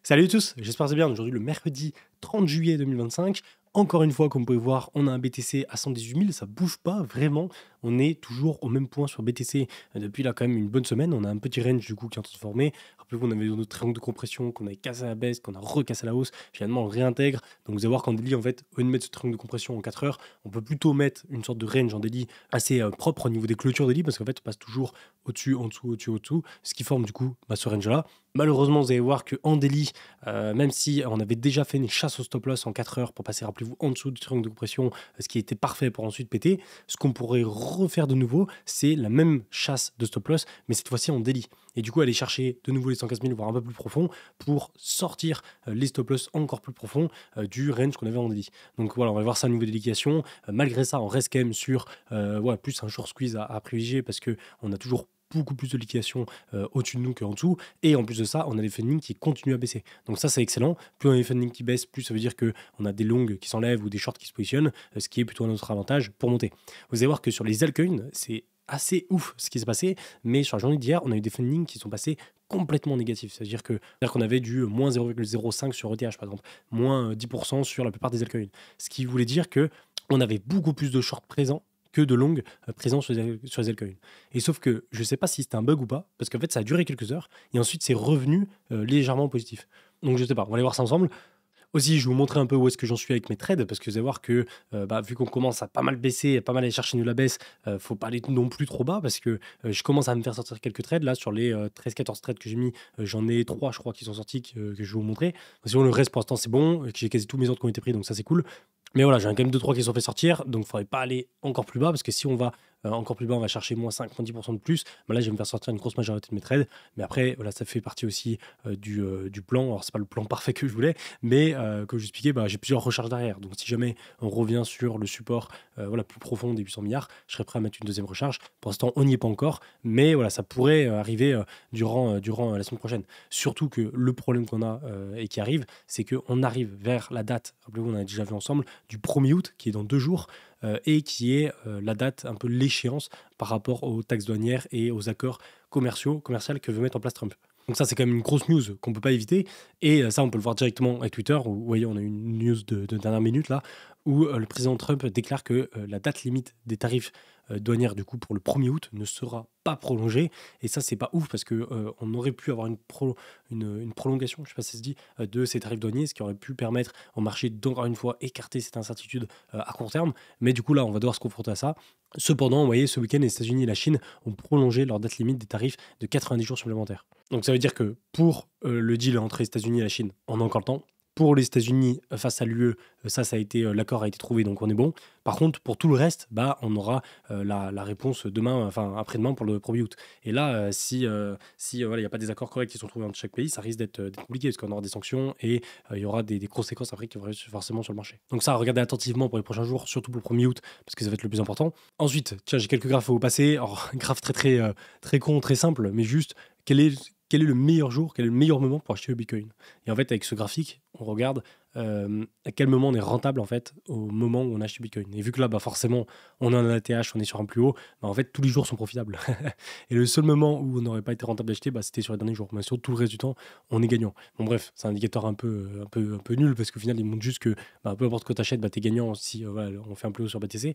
Salut à tous, j'espère que c'est bien. Aujourd'hui, le mercredi 30 juillet 2025. Encore une fois, comme vous pouvez voir, on a un BTC à 118 000, ça bouge pas vraiment. On est toujours au même point sur BTC depuis là quand même une bonne semaine. On a un petit range du coup qui est en train de se former. Rappelez-vous, on avait notre triangle de compression qu'on avait cassé à la baisse, qu'on a recassé à la hausse. Finalement, on réintègre. Donc vous allez voir qu'en daily, en fait, au lieu de mettre ce triangle de compression en 4 heures, on peut plutôt mettre une sorte de range en daily assez propre au niveau des clôtures daily parce qu'en fait, on passe toujours au-dessus, en dessous, au-dessus, au-dessous, ce qui forme du coup ce range-là. Malheureusement, vous allez voir qu'en daily, même si on avait déjà fait une chasse au stop loss en 4 heures pour passer, rappelez-vous, en dessous du triangle de compression, ce qui était parfait pour ensuite péter, ce qu'on pourrait refaire de nouveau, c'est la même chasse de stop loss, mais cette fois-ci en daily. Et du coup, aller chercher de nouveau les 115 000, voire un peu plus profond, pour sortir les stop loss encore plus profonds du range qu'on avait en daily. Donc voilà, on va voir ça au niveau des liquidations. Malgré ça, on reste quand même sur plus un short squeeze à privilégier parce qu'on a toujours beaucoup plus de liquidation au-dessus de nous qu'en dessous. Et en plus de ça, on a des fundings qui continuent à baisser. Donc ça, c'est excellent. Plus on a des fundings qui baissent, plus ça veut dire qu'on a des longues qui s'enlèvent ou des shorts qui se positionnent, ce qui est plutôt à notre avantage pour monter. Vous allez voir que sur les altcoins, c'est assez ouf ce qui s'est passé, mais sur la journée d'hier, on a eu des fundings qui sont passés complètement négatifs. C'est-à-dire qu'on avait du moins 0,05 sur ETH, par exemple, moins 10% sur la plupart des altcoins. Ce qui voulait dire qu'on avait beaucoup plus de shorts présents que de longues présents sur les altcoins. Et sauf que je ne sais pas si c'était un bug ou pas, parce qu'en fait ça a duré quelques heures, et ensuite c'est revenu légèrement positif. Donc je ne sais pas, on va aller voir ça ensemble. Aussi, je vais vous montrer un peu où est-ce que j'en suis avec mes trades, parce que vous allez voir que vu qu'on commence à pas mal baisser, pas mal aller chercher nous la baisse, faut pas aller non plus trop bas, parce que je commence à me faire sortir quelques trades. Là, sur les 13-14 trades que j'ai mis, j'en ai 3, je crois, qui sont sortis, que je vais vous montrer. Sinon, le reste, pour l'instant, c'est bon, j'ai quasi tous mes ordres qui ont été pris, donc ça, c'est cool. Mais voilà, j'ai quand même 2-3 qui sont fait sortir, donc il ne faudrait pas aller encore plus bas, parce que si on va encore plus bas, on va chercher moins 5, moins 10% de plus. Là, je vais me faire sortir une grosse majorité de mes trades. Mais après, voilà, ça fait partie aussi du plan. Alors, c'est pas le plan parfait que je voulais, mais comme je vous expliquais, j'ai plusieurs recharges derrière. Donc, si jamais on revient sur le support plus profond des 800 milliards, je serais prêt à mettre une deuxième recharge. Pour l'instant, on n'y est pas encore, mais voilà, ça pourrait arriver durant la semaine prochaine. Surtout que le problème qu'on a et qui arrive, c'est qu'on arrive vers la date, rappelez-vous, on a déjà vu ensemble, du 1er août, qui est dans 2 jours, et qui est la date, un peu l'échéance par rapport aux taxes douanières et aux accords commerciaux que veut mettre en place Trump. Donc ça, c'est quand même une grosse news qu'on ne peut pas éviter. Et ça, on peut le voir directement avec Twitter, où vous voyez, on a une news de dernière minute là, où le président Trump déclare que la date limite des tarifs douanières du coup pour le 1er août ne sera pas prolongée. Et ça, c'est pas ouf parce que on aurait pu avoir une prolongation, je sais pas si ça se dit, de ces tarifs douaniers, ce qui aurait pu permettre au marché d'encore une fois écarter cette incertitude à court terme. Mais du coup, là, on va devoir se confronter à ça. Cependant, vous voyez, ce week-end, les États-Unis et la Chine ont prolongé leur date limite des tarifs de 90 jours supplémentaires. Donc ça veut dire que pour le deal entre les États-Unis et la Chine, on a encore le temps. Pour les États-Unis face à l'UE, l'accord a été trouvé, donc on est bon. Par contre, pour tout le reste, on aura la réponse demain, enfin après-demain pour le 1er août. Et là, si il n'y a pas des accords corrects qui sont trouvés entre chaque pays, ça risque d'être compliqué parce qu'on aura des sanctions et il y aura des conséquences après qui vont arriver forcément sur le marché. Donc ça, regardez attentivement pour les prochains jours, surtout pour le 1er août, parce que ça va être le plus important. Ensuite, tiens, j'ai quelques graphes à vous passer. Alors, graphe très con, très simple, mais juste, quel est le meilleur jour, quel est le meilleur moment pour acheter le Bitcoin. Et en fait, avec ce graphique, on regarde à quel moment on est rentable en fait au moment où on achète le Bitcoin. Et vu que là, forcément, on a un ATH, on est sur un plus haut, en fait, tous les jours sont profitables. Et le seul moment où on n'aurait pas été rentable d'acheter, c'était sur les derniers jours. Mais sur tout le reste du temps, on est gagnant. Bon bref, c'est un indicateur un peu nul parce qu'au final, il montre juste que peu importe quoi tu achètes, tu es gagnant si on fait un plus haut sur BTC.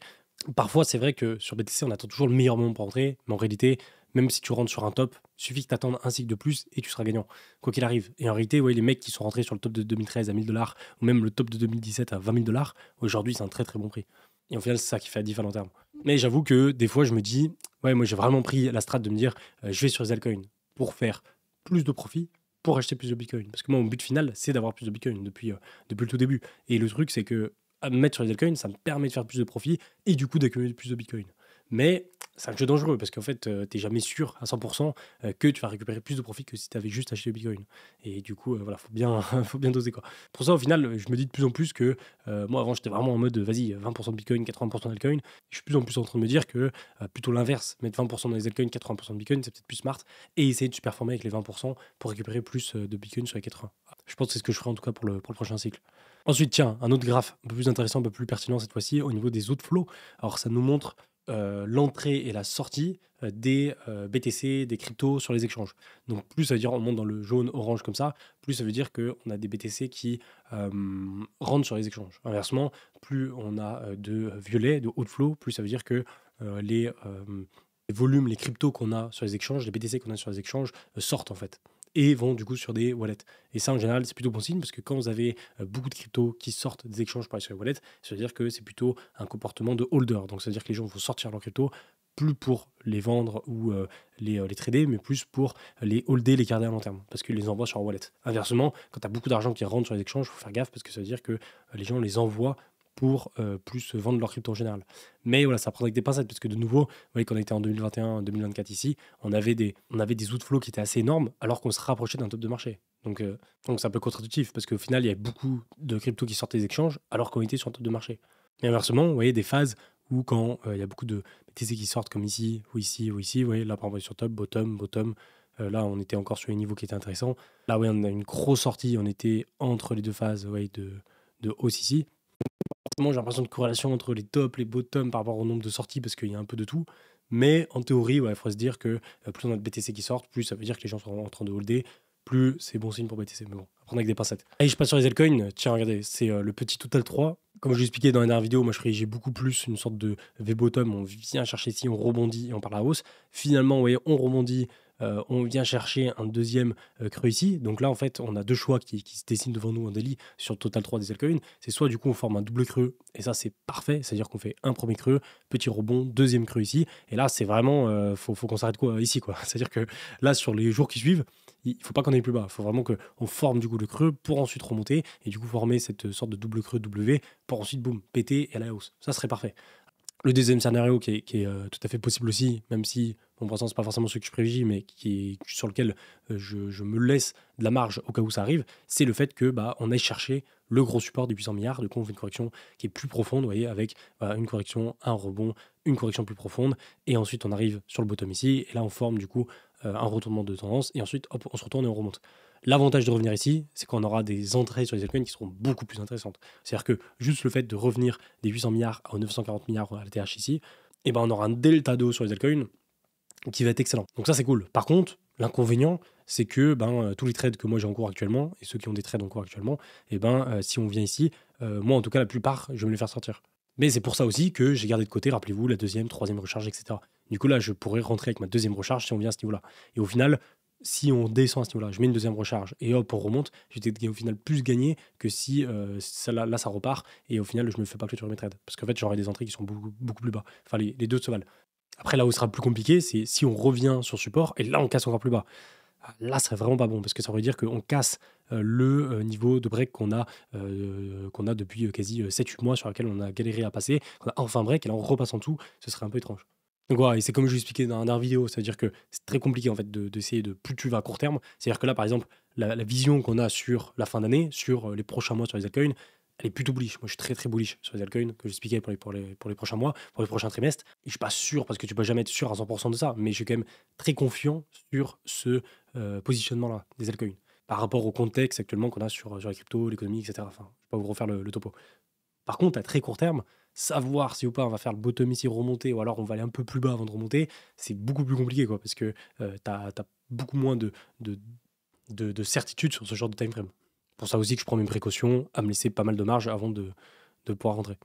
Parfois, c'est vrai que sur BTC, on attend toujours le meilleur moment pour rentrer, mais en réalité, même si tu rentres sur un top, il suffit que tu attendes un cycle de plus et tu seras gagnant, quoi qu'il arrive. Et en réalité, les mecs qui sont rentrés sur le top de 2013 à 1000 $, ou même le top de 2017 à 20 000 $, aujourd'hui, c'est un très très bon prix. Et au final, c'est ça qui fait la diff à long terme. Mais j'avoue que des fois, je me dis, moi j'ai vraiment pris la strat de me dire, je vais sur les altcoins pour faire plus de profit, pour acheter plus de Bitcoin. Parce que moi, mon but final, c'est d'avoir plus de Bitcoin depuis le tout début. Et le truc, c'est que à me mettre sur les altcoins, ça me permet de faire plus de profit et du coup d'accumuler plus de Bitcoin. Mais c'est un jeu dangereux parce qu'en fait, tu n'es jamais sûr à 100% que tu vas récupérer plus de profit que si tu avais juste acheté le Bitcoin. Et du coup, faut bien doser, quoi. Pour ça, au final, je me dis de plus en plus que moi, avant, j'étais vraiment en mode vas-y, 20% de Bitcoin, 80% d'altcoin. Je suis de plus en plus en train de me dire que plutôt l'inverse, mettre 20% dans les altcoins, 80% de Bitcoin, c'est peut-être plus smart et essayer de se performer avec les 20% pour récupérer plus de Bitcoin sur les 80. Je pense que c'est ce que je ferai en tout cas pour le prochain cycle. Ensuite, tiens, un autre graphe un peu plus intéressant, un peu plus pertinent cette fois-ci, au niveau des outflows. Alors, ça nous montre l'entrée et la sortie des BTC, des cryptos sur les échanges. Donc plus ça veut dire on monte dans le jaune, orange comme ça, plus ça veut dire qu'on a des BTC qui rentrent sur les échanges. Inversement, plus on a de violet, de haut de flow, plus ça veut dire que les volumes, les cryptos qu'on a sur les échanges, les BTC qu'on a sur les échanges sortent en fait et vont du coup sur des wallets. Et ça, en général, c'est plutôt bon signe parce que quand vous avez beaucoup de cryptos qui sortent des échanges pour aller sur les wallets, ça veut dire que c'est plutôt un comportement de holder. Donc, ça veut dire que les gens vont sortir leurs cryptos plus pour les vendre ou les trader, mais plus pour les holder, les garder à long terme parce qu'ils les envoient sur un wallet. Inversement, quand tu as beaucoup d'argent qui rentre sur les échanges, il faut faire gaffe parce que ça veut dire que les gens les envoient pour plus vendre leur crypto en général. Mais voilà, ça prend avec des pincettes, parce que de nouveau, vous voyez, quand on était en 2021-2024 ici, on avait des outflows qui étaient assez énormes, alors qu'on se rapprochait d'un top de marché. Donc c'est un peu contre-intuitif, parce qu'au final, il y a beaucoup de cryptos qui sortent des échanges, alors qu'on était sur un top de marché. Et inversement, vous voyez des phases où quand il y a beaucoup de BTC qui sortent comme ici, ou ici, ou ici, vous voyez, là par exemple, on est sur top, bottom, bottom, là on était encore sur les niveaux qui étaient intéressants. Là, oui, on a une grosse sortie, on était entre les deux phases de hausse ici. Forcément, j'ai l'impression de corrélation entre les tops, les bottoms par rapport au nombre de sorties parce qu'il y a un peu de tout. Mais en théorie, il faut se dire que plus on a de BTC qui sortent, plus ça veut dire que les gens sont en train de holder, plus c'est bon signe pour BTC. Mais bon, à prendre avec des pincettes. Allez, je passe sur les altcoins. Tiens, regardez, c'est le petit Total 3. Comme je l'ai expliqué dans la dernière vidéo, moi je j'ai beaucoup plus une sorte de V-bottom. On vient chercher ici, on rebondit et on part à la hausse. Finalement, vous voyez, on rebondit. On vient chercher un deuxième creux ici. Donc là, en fait, on a deux choix qui se dessinent devant nous en daily sur le Total 3 des altcoins. C'est soit du coup on forme un double creux, et ça c'est parfait, c'est-à-dire qu'on fait un premier creux, petit rebond, deuxième creux ici. Et là, c'est vraiment, faut qu'on s'arrête ici, quoi. C'est-à-dire que là, sur les jours qui suivent, il ne faut pas qu'on aille plus bas. Il faut vraiment qu'on forme du coup le creux pour ensuite remonter et du coup former cette sorte de double creux W pour ensuite, boum, péter et aller à la hausse. Ça serait parfait. Le deuxième scénario qui est tout à fait possible aussi, même si bon, pour l'instant c'est pas forcément ce que je privilégie, mais sur lequel je me laisse de la marge au cas où ça arrive, c'est le fait que on aille chercher le gros support des 800 milliards. De coup, on fait une correction qui est plus profonde, vous voyez, avec une correction, un rebond, une correction plus profonde, et ensuite on arrive sur le bottom ici, et là on forme du coup un retournement de tendance, et ensuite hop, on se retourne et on remonte. L'avantage de revenir ici, c'est qu'on aura des entrées sur les altcoins qui seront beaucoup plus intéressantes. C'est-à-dire que juste le fait de revenir des 800 milliards à 940 milliards à la TH ici, on aura un delta de haut sur les altcoins qui va être excellent. Donc ça, c'est cool. Par contre, l'inconvénient, c'est que tous les trades que moi j'ai en cours actuellement, et ceux qui ont des trades en cours actuellement, si on vient ici, moi en tout cas, la plupart, je vais me les faire sortir. Mais c'est pour ça aussi que j'ai gardé de côté, rappelez-vous, la deuxième, troisième recharge, etc. Du coup, là, je pourrais rentrer avec ma deuxième recharge si on vient à ce niveau-là. Et au final, si on descend à ce niveau-là, je mets une deuxième recharge et hop, on remonte, j'ai peut-être au final plus gagné que si là, ça repart et au final, je me fais pas clôturer mes trades. Parce qu'en fait, j'aurai des entrées qui sont beaucoup, beaucoup plus bas. Enfin, les deux se valent. Après, là où ce sera plus compliqué, c'est si on revient sur support et là, on casse encore plus bas. Là, ce serait vraiment pas bon parce que ça veut dire qu'on casse le niveau de break qu'on a depuis quasi 7-8 mois sur lequel on a galéré à passer. On a enfin break et là, on repasse en dessous. Ce serait un peu étrange. Donc voilà, et c'est comme je l'expliquais dans la dernière vidéo, c'est-à-dire que c'est très compliqué en fait d'essayer de plus tu vas à court terme. C'est-à-dire que là, par exemple, la vision qu'on a sur la fin d'année, sur les prochains mois sur les altcoins, elle est plutôt bullish. Moi, je suis très très bullish sur les altcoins que j'expliquais pour les prochains mois, pour les prochains trimestres. Et je suis pas sûr parce que tu peux jamais être sûr à 100% de ça, mais je suis quand même très confiant sur ce positionnement-là des altcoins par rapport au contexte actuellement qu'on a sur les cryptos, l'économie, etc. Enfin, je vais pas vous refaire le topo. Par contre, à très court terme, savoir si ou pas on va faire le bottom ici remonter ou alors on va aller un peu plus bas avant de remonter, c'est beaucoup plus compliqué quoi, parce que tu as beaucoup moins de certitude sur ce genre de time frame. Pour ça aussi que je prends mes précautions à me laisser pas mal de marge avant de pouvoir rentrer,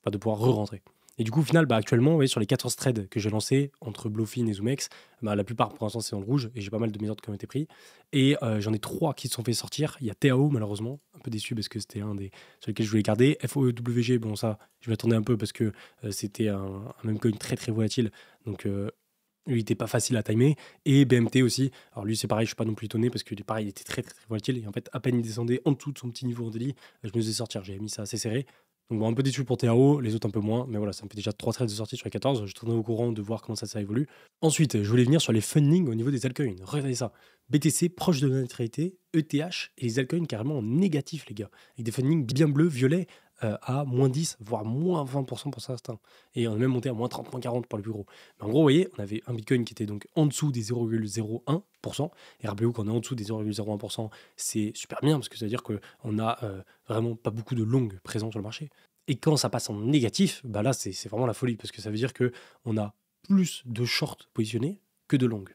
enfin de pouvoir re-rentrer. Et du coup, au final, actuellement, vous voyez, sur les 14 trades que j'ai lancés entre Bluefin et ZoomX, la plupart pour l'instant c'est dans le rouge et j'ai pas mal de mes ordres qui ont été pris. Et j'en ai 3 qui se sont fait sortir. Il y a TAO malheureusement, un peu déçu parce que c'était un des sur lesquels je voulais garder. FOWG, bon ça, je m'attendais un peu parce que c'était un même coin très très volatile. Donc lui, il était pas facile à timer. Et BMT aussi. Alors lui, c'est pareil, je suis pas non plus étonné parce que pareil, il était très très très volatile. Et en fait, à peine il descendait en dessous de son petit niveau en daily, je me faisais sortir. J'avais mis ça assez serré. Donc bon, un peu déçu pour TAO, les autres un peu moins, mais voilà, ça me fait déjà 3 trades de sortie sur les 14. Je tournais au courant de voir comment ça évolue. Ensuite, je voulais venir sur les fundings au niveau des altcoins. Regardez ça. BTC proche de la neutralité, ETH et les altcoins carrément en négatif, les gars. Avec des fundings bien bleus, violets, à moins 10, voire moins 20% pour certains. Et on est même monté à moins 30, moins 40 pour les plus gros. Mais en gros, vous voyez, on avait un Bitcoin qui était donc en dessous des 0,01%. Et rappelez-vous qu'on est en dessous des 0,01%, c'est super bien parce que ça veut dire qu'on a vraiment pas beaucoup de longues présents sur le marché. Et quand ça passe en négatif, bah là, c'est vraiment la folie parce que ça veut dire que on a plus de shorts positionnés que de longues.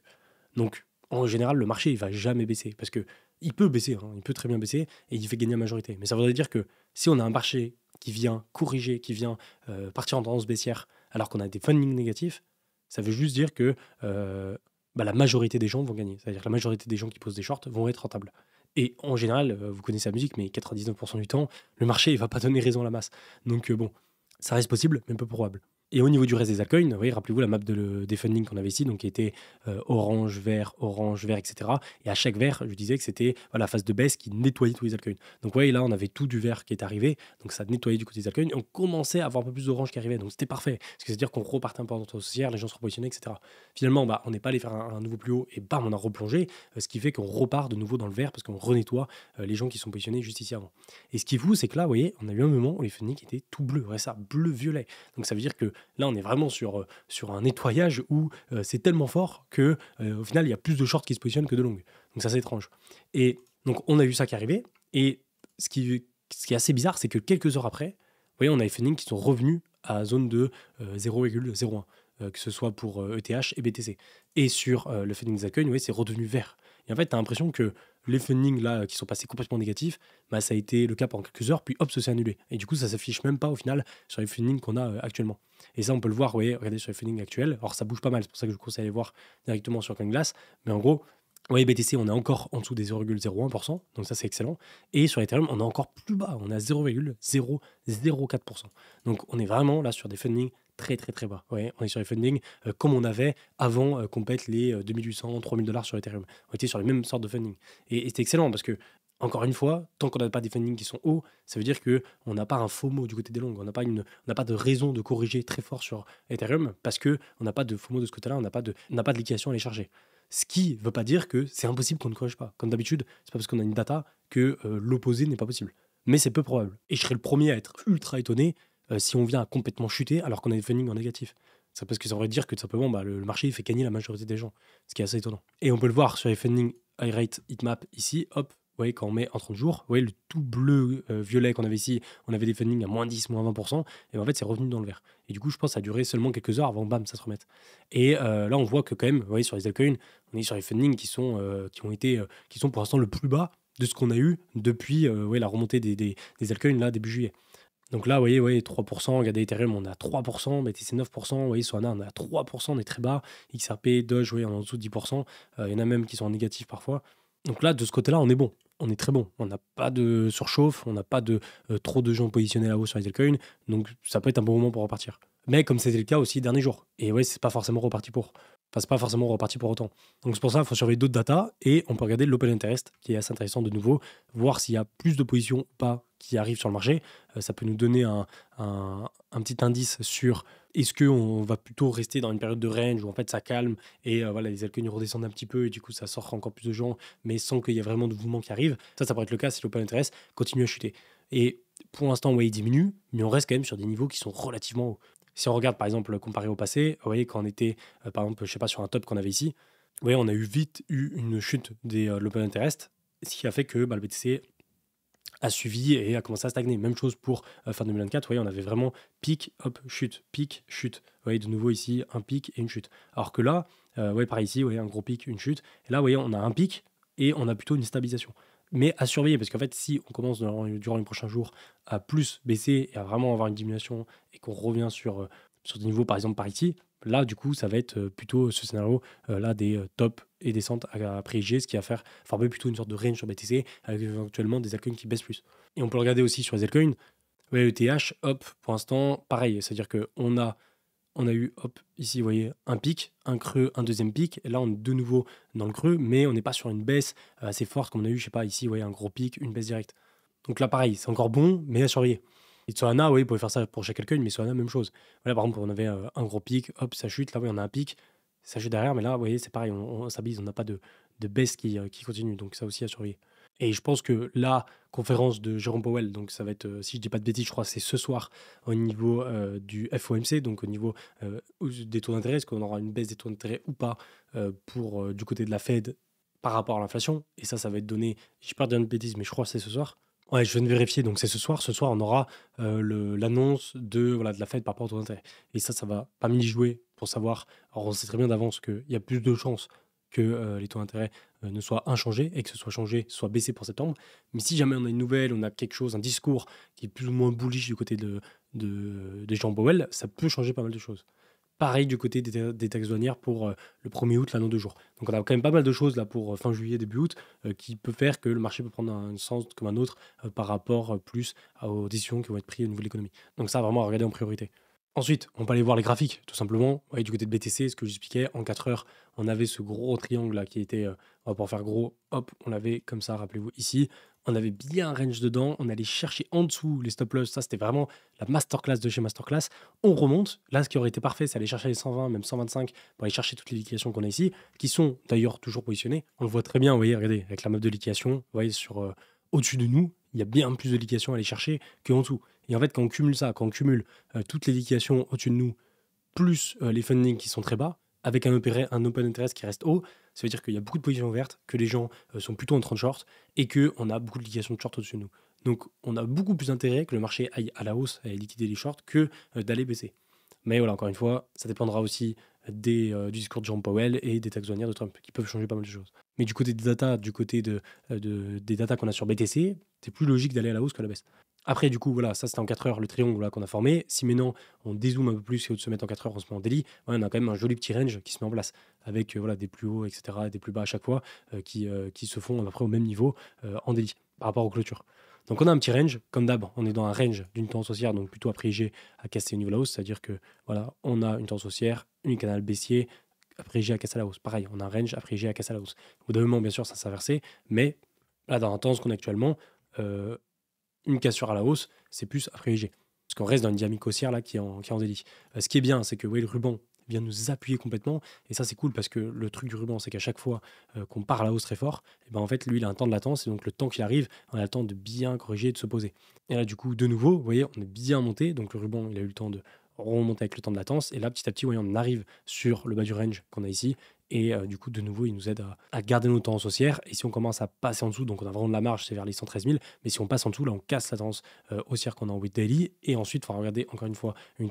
Donc, en général, le marché, il va jamais baisser parce que il peut baisser, hein, il peut très bien baisser et il fait gagner la majorité. Mais ça voudrait dire que si on a un marché qui vient corriger, qui vient partir en tendance baissière alors qu'on a des fundings négatifs, ça veut juste dire que bah, la majorité des gens vont gagner. C'est-à-dire que la majorité des gens qui posent des shorts vont être rentables. Et en général, vous connaissez la musique, mais 99% du temps, le marché, il va pas donner raison à la masse. Donc bon, ça reste possible, mais peu probable. Et au niveau du reste des altcoins, oui, rappelez-vous la map des fundings qu'on avait ici, donc qui était orange, vert, etc. Et à chaque vert, je disais que c'était voilà, la phase de baisse qui nettoyait tous les altcoins. Donc ouais, là, on avait tout du vert qui est arrivé, donc ça nettoyait du côté des altcoins, et on commençait à avoir un peu plus d'orange qui arrivait, donc c'était parfait. Parce que c'est-à-dire qu'on repartait un peu en tendance haussière, les gens se repositionnaient, etc. Finalement, bah, on n'est pas allé faire un nouveau plus haut, et bam, on a replongé, ce qui fait qu'on repart de nouveau dans le vert, parce qu'on renettoie les gens qui sont positionnés juste ici avant. Et ce qui est fou, c'est que là, vous voyez, on a eu un moment où les fundings étaient tout bleus, ouais, ça, bleu-violet. Donc ça veut dire que là, on est vraiment sur un nettoyage où c'est tellement fort que au final, il y a plus de shorts qui se positionnent que de longues. Donc ça, c'est étrange. Et donc, on a vu ça qui arrivait. Et ce qui est assez bizarre, c'est que quelques heures après, vous voyez, on a les fundings qui sont revenus à zone de 0,01, que ce soit pour ETH et BTC. Et sur le funding des accueils, vous voyez, c'est redevenu vert. Et en fait, tu as l'impression que les fundings là, qui sont passés complètement négatifs, bah, ça a été le cas pendant quelques heures, puis hop, ça s'est annulé. Et du coup, ça s'affiche même pas au final sur les fundings qu'on a actuellement. Et ça, on peut le voir, vous voyez, regardez sur les fundings actuels. Alors, ça bouge pas mal, c'est pour ça que je vous conseille d'aller voir directement sur CoinGlass. Mais en gros, vous voyez, BTC, on est encore en dessous des 0,01%, donc ça, c'est excellent. Et sur Ethereum, on est encore plus bas, on est à 0,004%. Donc, on est vraiment là sur des fundings très très très bas. Ouais, on est sur les fundings comme on avait avant qu'on pète les 2800, 3000 dollars sur Ethereum. On était sur les mêmes sortes de funding. Et c'est excellent parce que, encore une fois, tant qu'on n'a pas des fundings qui sont hauts, ça veut dire qu'on n'a pas un FOMO du côté des longues. On n'a pas de raison de corriger très fort sur Ethereum parce qu'on n'a pas de FOMO de ce côté-là, on n'a pas de liquidation à les charger. Ce qui ne veut pas dire que c'est impossible qu'on ne corrige pas. Comme d'habitude, c'est pas parce qu'on a une data que l'opposé n'est pas possible. Mais c'est peu probable. Et je serais le premier à être ultra étonné si on vient à complètement chuter alors qu'on a des fundings en négatif. C'est parce que ça voudrait dire que tout simplement bah, le marché il fait gagner la majorité des gens, ce qui est assez étonnant. Et on peut le voir sur les funding high rate heatmap ici, hop, vous voyez, quand on met en 30 jours, vous voyez le tout bleu violet qu'on avait ici, on avait des fundings à moins 10, moins 20%, et en fait c'est revenu dans le vert. Et du coup, je pense que ça a duré seulement quelques heures avant bam, ça se remette. Et là, on voit que quand même, vous voyez, sur les altcoins, on est sur les fundings qui sont pour l'instant le plus bas de ce qu'on a eu depuis la remontée des altcoins là début juillet. Donc là, vous voyez, ouais, 3%, regardez Ethereum, on est à 3%, BTC 9%, vous voyez, Solana, on est à 3%, on est très bas, XRP, Doge, oui, on est en dessous de 10%, il y en a même qui sont en négatif parfois. Donc là, de ce côté-là, on est bon, on est très bon. On n'a pas de surchauffe, on n'a pas de trop de gens positionnés là-haut sur les altcoins, donc ça peut être un bon moment pour repartir. Mais comme c'était le cas aussi dernier jour, et ouais, c'est pas forcément reparti pour. Enfin, c'est pas forcément reparti pour autant. Donc c'est pour ça qu'il faut surveiller d'autres datas et on peut regarder l'open interest qui est assez intéressant de nouveau, voir s'il y a plus de positions ou pas qui arrivent sur le marché. Ça peut nous donner un petit indice sur est-ce qu'on va plutôt rester dans une période de range où en fait ça calme et voilà, les altcoins redescendent un petit peu et du coup ça sort encore plus de gens, mais sans qu'il y ait vraiment de mouvement qui arrive. Ça pourrait être le cas si l'open interest continue à chuter. Et pour l'instant, ouais, il diminue, mais on reste quand même sur des niveaux qui sont relativement hauts. Si on regarde par exemple comparé au passé, vous voyez, quand on était par exemple, je sais pas, sur un top qu'on avait ici, vous voyez, on a vite eu une chute de l'open interest, ce qui a fait que bah, le BTC a suivi et a commencé à stagner. Même chose pour fin 2024, vous voyez, on avait vraiment pic, hop, chute, pic, chute. Vous voyez, de nouveau ici, un pic et une chute. Alors que là, ouais, par ici, vous voyez, un gros pic, une chute. Et là, vous voyez, on a un pic et on a plutôt une stabilisation. Mais à surveiller, parce qu'en fait, si on commence durant les prochains jours à plus baisser et à vraiment avoir une diminution et qu'on revient sur des niveaux, par exemple, par ici, là, du coup, ça va être plutôt ce scénario là des tops et descentes à prix IG, ce qui va faire former plutôt une sorte de range sur BTC avec éventuellement des altcoins qui baissent plus. Et on peut le regarder aussi sur les altcoins. Ouais, ETH, hop, pour l'instant, pareil. C'est-à-dire qu'on a eu, hop, ici, vous voyez, un pic, un creux, un deuxième pic. Et là, on est de nouveau dans le creux, mais on n'est pas sur une baisse assez forte comme on a eu, je sais pas, ici, vous voyez, un gros pic, une baisse directe. Donc là, pareil, c'est encore bon, mais à surveiller. Et Solana, oui, vous pouvez faire ça pour chaque altcoin, mais Solana, même chose. Voilà, par exemple, on avait un gros pic, hop, ça chute. Là, oui, on a un pic, ça chute derrière, mais là, vous voyez, c'est pareil, on stabilise, on n'a pas de baisse qui continue. Donc ça aussi à surveiller. Et je pense que la conférence de Jérôme Powell, donc ça va être, si je dis pas de bêtises, je crois que c'est ce soir au niveau du FOMC, donc au niveau des taux d'intérêt, est-ce qu'on aura une baisse des taux d'intérêt ou pas pour du côté de la Fed par rapport à l'inflation. Et ça va être donné, j'ai pas de bêtises, mais je crois que c'est ce soir. Ouais, je viens de vérifier, donc c'est ce soir. Ce soir, on aura l'annonce voilà, de la Fed par rapport aux taux d'intérêt. Et ça va pas mal y jouer pour savoir. Alors, on sait très bien d'avance qu'il y a plus de chances que les taux d'intérêt ne soient inchangés et que ce soit changé, soit baissé pour septembre. Mais si jamais on a une nouvelle, on a quelque chose, un discours qui est plus ou moins bullish du côté de Jean Powell, ça peut changer pas mal de choses. Pareil du côté des taxes douanières pour le 1er août, là, dans 2 jours. Donc on a quand même pas mal de choses là pour fin juillet, début août, qui peut faire que le marché peut prendre un sens comme un autre par rapport plus aux décisions qui vont être prises au niveau de l'économie. Donc ça, vraiment à regarder en priorité. Ensuite, on peut aller voir les graphiques, tout simplement. Ouais, du côté de BTC, ce que j'expliquais, en 4 heures, on avait ce gros triangle là qui était, on va pouvoir faire gros, hop, on l'avait comme ça, rappelez-vous, ici. On avait bien un range dedans, on allait chercher en dessous les stop loss, ça c'était vraiment la masterclass de chez Masterclass. On remonte, là ce qui aurait été parfait, c'est aller chercher les 120, même 125, pour aller chercher toutes les liquidations qu'on a ici, qui sont d'ailleurs toujours positionnées. On le voit très bien, vous voyez, regardez, avec la map de liquidation, vous voyez, au-dessus de nous, il y a bien plus de liquidations à aller chercher qu'en dessous. Et en fait, quand on cumule ça, quand on cumule toutes les liquidations au-dessus de nous, plus les fundings qui sont très bas, avec un open interest qui reste haut, ça veut dire qu'il y a beaucoup de positions ouvertes, que les gens sont plutôt en train de short et qu'on a beaucoup de liquidations de short au-dessus de nous. Donc on a beaucoup plus d'intérêt que le marché aille à la hausse et liquider les shorts que d'aller baisser. Mais voilà, encore une fois, ça dépendra aussi du discours de Jerome Powell et des taxes douanières de Trump, qui peuvent changer pas mal de choses. Mais du côté des datas, du côté des datas qu'on a sur BTC, c'est plus logique d'aller à la hausse qu'à la baisse. Après, du coup, voilà, ça c'était en 4 heures le triangle là, qu'on a formé. Si maintenant on dézoome un peu plus et au de se mettre en 4 heures, on se met en daily, ouais, on a quand même un joli petit range qui se met en place avec voilà, des plus hauts, etc., et des plus bas à chaque fois qui se font à peu près au même niveau en daily par rapport aux clôtures. Donc on a un petit range, comme d'hab, on est dans un range d'une tendance haussière, donc plutôt à privilégier à casser au niveau de la hausse, c'est-à-dire que voilà, on a une tendance haussière, une canal baissier, à privilégier à casser à la hausse. Pareil, on a un range à privilégier à casser à la hausse. Au bout d'un moment, bien sûr, ça s'inverser, mais là, dans la tendance qu'on a actuellement, euh, une cassure à la hausse, c'est plus à privilégier. Parce qu'on reste dans une dynamique haussière là qui est en délit. Ce qui est bien, c'est que le ruban vient nous appuyer complètement. Et ça, c'est cool parce que le truc du ruban, c'est qu'à chaque fois qu'on part à la hausse très fort, et ben en fait, lui, il a un temps de latence. Et donc, le temps qu'il arrive, on a le temps de bien corriger et de se poser. Et là, du coup, de nouveau, vous voyez, on est bien monté. Donc, le ruban, il a eu le temps de remonter avec le temps de latence. Et là, petit à petit, vous voyez, on arrive sur le bas du range qu'on a ici. Et du coup, de nouveau, il nous aide à garder nos tendances haussières. Et si on commence à passer en dessous, donc on a vraiment de la marge, c'est vers les 113 000. Mais si on passe en dessous, là, on casse la tendance haussière qu'on a en week daily. Et ensuite, il faudra regarder encore une fois une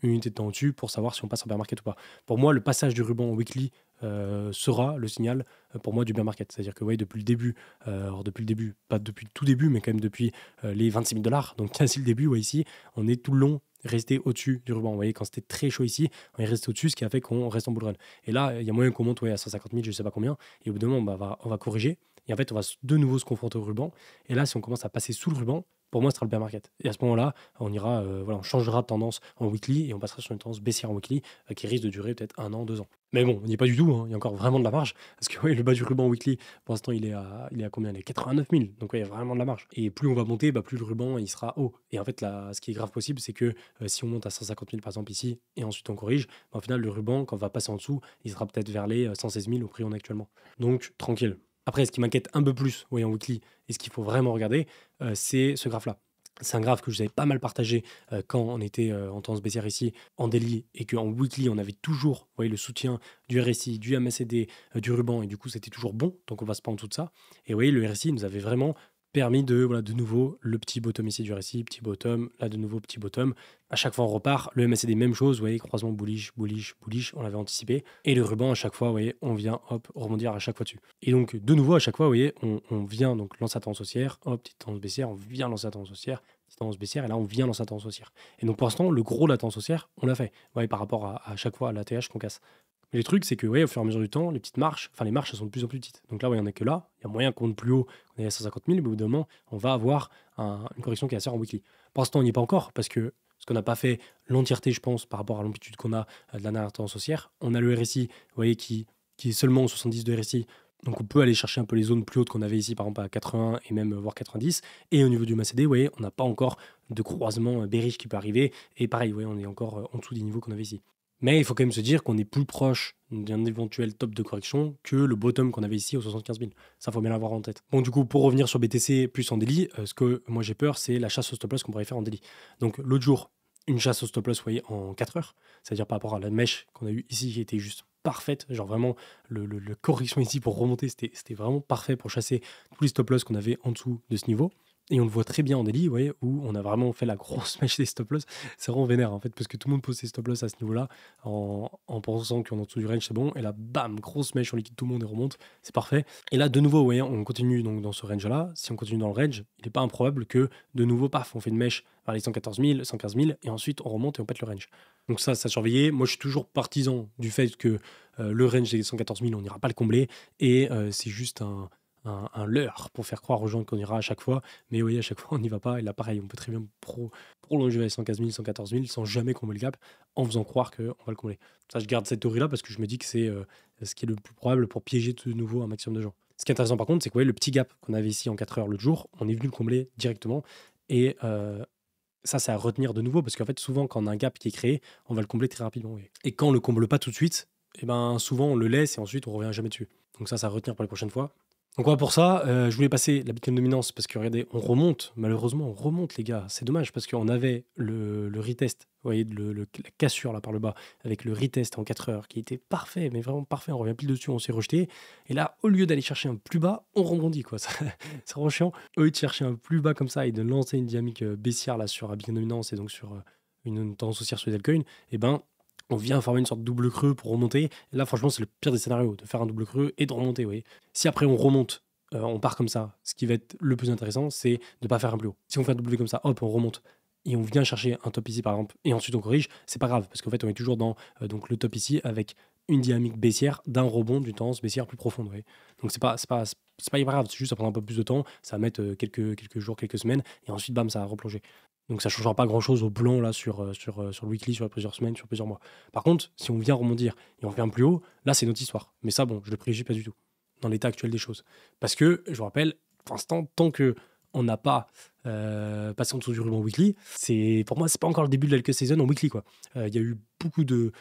unité de temps au-dessus pour savoir si on passe en bear market ou pas. Pour moi, le passage du ruban en weekly sera le signal pour moi du bear market. C'est-à-dire que depuis le début, alors depuis le début, pas depuis le tout début, mais quand même depuis les 26 000 $, donc quasi le début, ici, on est tout le long resté au-dessus du ruban. Vous voyez, quand c'était très chaud ici, on est resté au-dessus, ce qui a fait qu'on reste en bull run. Et là, il y a moyen qu'on monte à 150 000, je ne sais pas combien, et au bout d'un moment, on va corriger. Et en fait, on va de nouveau se confronter au ruban. Et là, si on commence à passer sous le ruban, pour moi, ce sera le bear market. Et à ce moment-là, on ira, on changera de tendance en weekly et on passera sur une tendance baissière en weekly qui risque de durer peut-être 1 an, 2 ans. Mais bon, on n'y est pas du tout, hein. Il y a encore vraiment de la marge. Parce que le bas du ruban weekly, pour l'instant, il est à combien? Il est à 89 000. Donc, il y a vraiment de la marge. Et plus on va monter, plus le ruban il sera haut. Et en fait, là, ce qui est grave possible, c'est que si on monte à 150 000 par exemple ici, et ensuite on corrige, au final, le ruban, quand on va passer en dessous, il sera peut-être vers les 116 000 au prix on est actuellement. Donc, tranquille. Après, ce qui m'inquiète un peu plus en weekly, et ce qu'il faut vraiment regarder, c'est ce graphe-là. C'est un graphe que je vous avais pas mal partagé quand on était en tendance baissière ici, en daily, et qu'en weekly, on avait toujours le soutien du RSI, du MACD, du ruban, et du coup, c'était toujours bon, donc on va se pas en dessous de ça. Et vous voyez, le RSI nous avait vraiment permis de nouveau, le petit bottom ici du RSI, petit bottom, là de nouveau, petit bottom. À chaque fois, on repart. Le MACD, même chose, vous voyez, croisement bullish, bullish, bullish, on l'avait anticipé. Et le ruban, à chaque fois, vous voyez, on vient, hop, rebondir à chaque fois dessus. Et donc, de nouveau, à chaque fois, vous voyez, on vient donc lancer la tendance haussière, hop, petite tendance baissière, on vient lancer la tendance haussière, petite tendance baissière, et là, on vient lancer la tendance haussière. Et donc, pour l'instant, le gros de la tendance haussière, on l'a fait, vous voyez, par rapport à chaque fois à l'ATH qu'on casse. Mais le truc, c'est que, au fur et à mesure du temps, les petites marches, les marches, elles sont de plus en plus petites. Donc là, on n'est que là. Il y a moyen qu'on monte plus haut, on est à 150 000, mais au bout d'un moment, on va avoir une correction qui est assez en weekly. Pour l'instant, on n'y est pas encore, parce que ce qu'on n'a pas fait l'entièreté, je pense, par rapport à l'amplitude qu'on a de la dernière tendance haussière. On a le RSI, vous voyez, qui est seulement au 70 de RSI. Donc on peut aller chercher un peu les zones plus hautes qu'on avait ici, par exemple à 80 et même voire 90. Et au niveau du MACD, vous voyez, on n'a pas encore de croisement bearish qui peut arriver. Et pareil, vous voyez, on est encore en dessous des niveaux qu'on avait ici. Mais il faut quand même se dire qu'on est plus proche d'un éventuel top de correction que le bottom qu'on avait ici aux 75 000. Ça, faut bien l'avoir en tête. Bon, du coup, pour revenir sur BTC plus en daily, ce que moi j'ai peur, c'est la chasse au stop loss qu'on pourrait faire en daily. Donc l'autre jour, une chasse au stop loss, vous voyez, en 4 heures, c'est-à-dire par rapport à la mèche qu'on a eue ici, qui était juste parfaite. Genre vraiment, le correction ici pour remonter, c'était vraiment parfait pour chasser tous les stop loss qu'on avait en dessous de ce niveau. Et on le voit très bien en daily, vous voyez, où on a vraiment fait la grosse mèche des stop loss. C'est vraiment vénère en fait, parce que tout le monde pose ses stop loss à ce niveau-là en pensant qu'en dessous du range c'est bon. Et là, bam, grosse mèche, on liquide tout le monde et remonte. C'est parfait. Et là, de nouveau, vous voyez, on continue donc dans ce range-là. Si on continue dans le range, il n'est pas improbable que de nouveau, paf, on fait une mèche vers les 114 000, 115 000, et ensuite on remonte et on pète le range. Donc ça surveiller. Moi, je suis toujours partisan du fait que le range des 114 000, on n'ira pas le combler. Et c'est juste un leurre pour faire croire aux gens qu'on ira à chaque fois. Mais oui, à chaque fois, on n'y va pas. Et là, pareil, on peut très bien prolonger les 115 000, 114 000 sans jamais combler le gap en faisant croire qu'on va le combler. Ça, je garde cette théorie-là parce que je me dis que c'est ce qui est le plus probable pour piéger de nouveau un maximum de gens. Ce qui est intéressant par contre, c'est que le petit gap qu'on avait ici en 4 heures l'autre jour, on est venu le combler directement. Et ça, c'est à retenir de nouveau parce qu'en fait, souvent, quand on a un gap qui est créé, on va le combler très rapidement. Oui. Et quand on le comble pas tout de suite, et ben, souvent, on le laisse et ensuite, on revient jamais dessus. Donc ça, c'est à retenir pour les prochaines fois. Donc voilà pour ça, je voulais passer la Bitcoin dominance parce que regardez, on remonte, malheureusement, on remonte les gars. C'est dommage parce qu'on avait le retest, vous voyez, la cassure là par le bas, avec le retest en 4 heures qui était parfait, mais vraiment parfait, on revient pile dessus, on s'est rejeté. Et là, au lieu d'aller chercher un plus bas, on rebondit quoi. C'est vraiment chiant. Au lieu de chercher un plus bas comme ça et de lancer une dynamique baissière là sur la Bitcoin dominance et donc sur une tendance haussière sur les altcoins, et ben on vient former une sorte de double creux pour remonter. Et là, franchement, c'est le pire des scénarios, de faire un double creux et de remonter. Vous voyez. Si après on remonte, on part comme ça, ce qui va être le plus intéressant, c'est de ne pas faire un plus haut. Si on fait un double comme ça, hop, on remonte et on vient chercher un top ici par exemple, et ensuite on corrige, c'est pas grave, parce qu'en fait, on est toujours dans donc le top ici avec une dynamique baissière d'un rebond d'une tendance baissière plus profonde. Vous voyez. Donc c'est pas hyper grave, c'est juste ça prend un peu plus de temps, ça va mettre quelques jours, quelques semaines, et ensuite, bam, ça va replonger. Donc ça ne changera pas grand-chose au plan là sur le weekly, sur plusieurs semaines, sur plusieurs mois. Par contre, si on vient rebondir et on fait un plus haut, là c'est notre histoire. Mais ça, bon, je le privilégie pas du tout dans l'état actuel des choses. Parce que, je vous rappelle, pour l'instant, tant que on n'a pas passé en dessous du ruban weekly, pour moi, c'est pas encore le début de la season en weekly. Il y a eu beaucoup de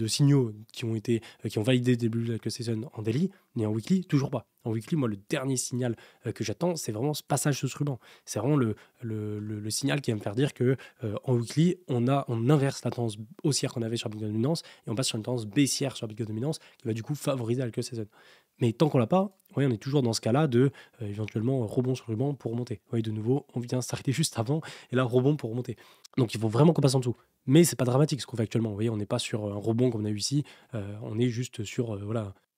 signaux qui ont validé le début de la season en daily, mais en weekly, toujours pas. En weekly, moi, le dernier signal que j'attends, c'est vraiment ce passage sur ce ruban. C'est vraiment le signal qui va me faire dire que en weekly, on inverse la tendance haussière qu'on avait sur Bitcoin Dominance et on passe sur une tendance baissière sur Bitcoin Dominance qui va du coup favoriser la season. Mais tant qu'on l'a pas, on est toujours dans ce cas-là de éventuellement rebond sur ruban pour remonter. De nouveau, on vient s'arrêter juste avant et là, rebond pour remonter. Donc il faut vraiment qu'on passe en dessous. Mais c'est pas dramatique ce qu'on fait actuellement. Vous voyez, on n'est pas sur un rebond comme on a eu ici. On est juste sur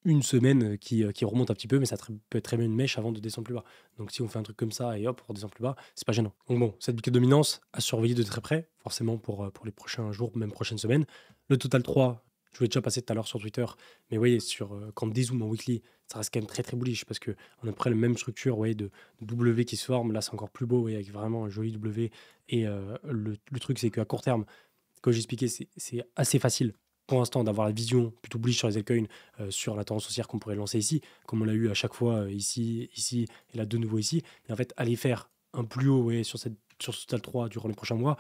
une semaine qui remonte un petit peu, mais ça peut être très bien une mèche avant de descendre plus bas. Donc si on fait un truc comme ça et hop, on redescend plus bas, c'est pas gênant. Donc bon, cette Bitcoin dominance à surveiller de très près, forcément pour les prochains jours, même prochaines semaines. Le total 3, je voulais déjà passer tout à l'heure sur Twitter, mais vous voyez, quand on dézoome en weekly, ça reste quand même très très bullish parce qu'on a à peu près la même structure de W qui se forme. Là, c'est encore plus beau, avec vraiment un joli W. Et le truc, c'est qu'à court terme, comme j'expliquais, c'est assez facile pour l'instant d'avoir la vision plutôt bullish sur les altcoins, sur la tendance haussière qu'on pourrait lancer ici, comme on l'a eu à chaque fois ici, et là de nouveau ici. Et en fait, aller faire un plus haut sur ce total 3 durant les prochains mois,